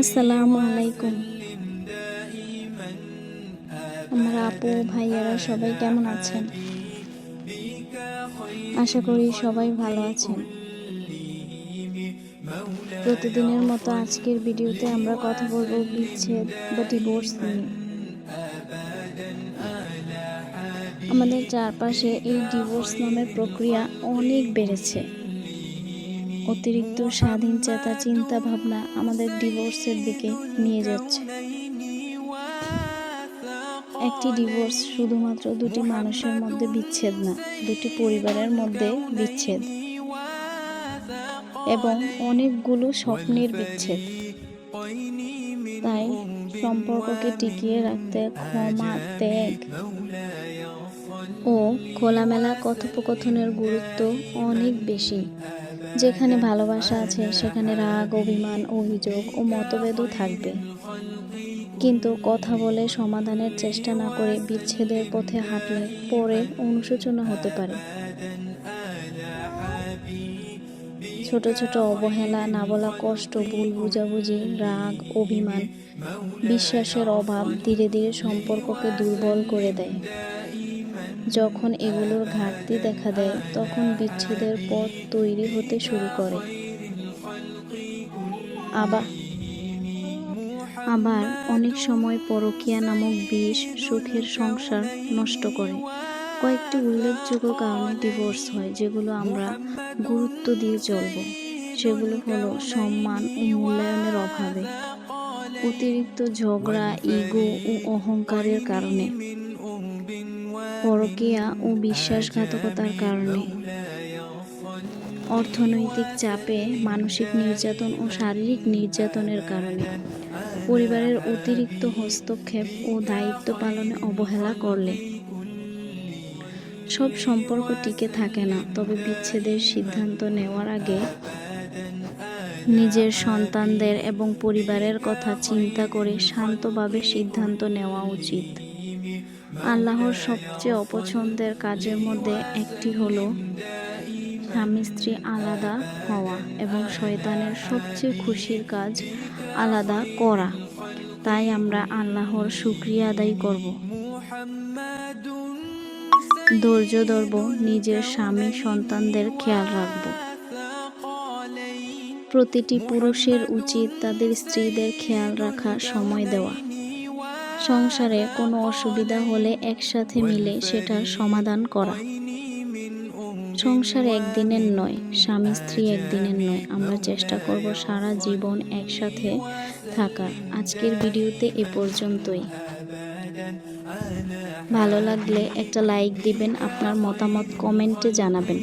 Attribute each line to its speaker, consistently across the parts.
Speaker 1: আসসালামু আলাইকুম। আমার আপু ভাইয়ারা সবাই কেমন আছেন? আশা করি সবাই ভালো আছেন। প্রতিদিনের মতো আজকের ভিডিওতে আমরা কথা বলবো বিচ্ছেদ বা ডিভোর্স নিয়ে। আমাদের চারপাশে এই ডিভোর্স নামের প্রক্রিয়া অনেক বেড়েছে। অতিরিক্ত স্বাধীন চেতা চিন্তা ভাবনা আমাদের ডিভোর্সের দিকে নিয়ে যাচ্ছে। একটি ডিভোর্স শুধুমাত্র দুটি মানুষের মধ্যে বিচ্ছেদ না, দুটি পরিবারের মধ্যে বিচ্ছেদ এবং অনেকগুলো স্বপ্নের বিচ্ছেদ। তাই সম্পর্ককে টিকিয়ে রাখতে ক্ষমা, ত্যাগ ও খোলামেলা কথোপকথনের গুরুত্ব অনেক বেশি। যেখানে ভালোবাসা আছে সেখানে রাগ, অভিমান, অভিযোগ ও মতভেদও থাকবে। কিন্তু কথা বলে সমাধানের চেষ্টা না করে বিচ্ছেদের পথে হাঁটলে পরে অনুশোচনা হতে পারে। ছোট ছোট অবহেলা, না বলা কষ্ট, ভুল বুঝাবুঝি, রাগ, অভিমান, বিশ্বাসের অভাব ধীরে ধীরে সম্পর্ককে দুর্বল করে দেয়। যখন এগুলোর ঘাটতি দেখা দেয় তখন বিচ্ছেদের পথ তৈরি হতে শুরু করে। আবার অনেক সময় পরকীয়া নামক বিষ সুখের সংসার নষ্ট করে। কয়েকটি উল্লেখযোগ্য কারণে ডিভোর্স হয় যেগুলো আমরা গুরুত্ব দিয়ে চলব। সেগুলো হলো সম্মান ও মূল্যায়নের অভাবে, অতিরিক্ত ঝগড়া, ইগো ও অহংকারের কারণে, পরকীয়া ও বিশ্বাসঘাতকতার কারণে, অর্থনৈতিক চাপে, মানসিক নির্যাতন ও শারীরিক নির্যাতনের কারণে, পরিবারের অতিরিক্ত হস্তক্ষেপ ও দায়িত্ব পালনে অবহেলা করলে। সব সম্পর্ক টিকে থাকে না, তবে বিচ্ছেদের সিদ্ধান্ত নেওয়ার আগে নিজের সন্তানদের এবং পরিবারের কথা চিন্তা করে শান্তভাবে সিদ্ধান্ত নেওয়া উচিত। আল্লাহর সবচেয়ে অপছন্দের কাজের মধ্যে একটি হলো স্বামী স্ত্রী আলাদা হওয়া এবং শয়তানের সবচেয়ে খুশির কাজ আলাদা করা। তাই আমরা আল্লাহর শুকরিয়া আদায় করব, ধৈর্য ধরব, নিজের স্বামী সন্তানদের খেয়াল রাখব। প্রতিটি পুরুষের উচিত তাদের স্ত্রীদের খেয়াল রাখা, সময় দেওয়া। সংসারে কোনো অসুবিধা হলে একসাথে মিলে সেটার সমাধান করা। সংসার একদিনের নয়, স্বামী স্ত্রী একদিনের নয়। আমরা চেষ্টা করব সারা জীবন একসাথে থাকার। আজকের ভিডিওতে এ পর্যন্তই। ভালো লাগলে একটা লাইক দিবেন, আপনার মতামত কমেন্টে জানাবেন।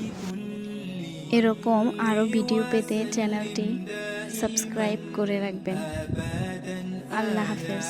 Speaker 1: এরকম আরও ভিডিও পেতে চ্যানেলটি সাবস্ক্রাইব করে রাখবেন। আল্লাহ হাফেজ।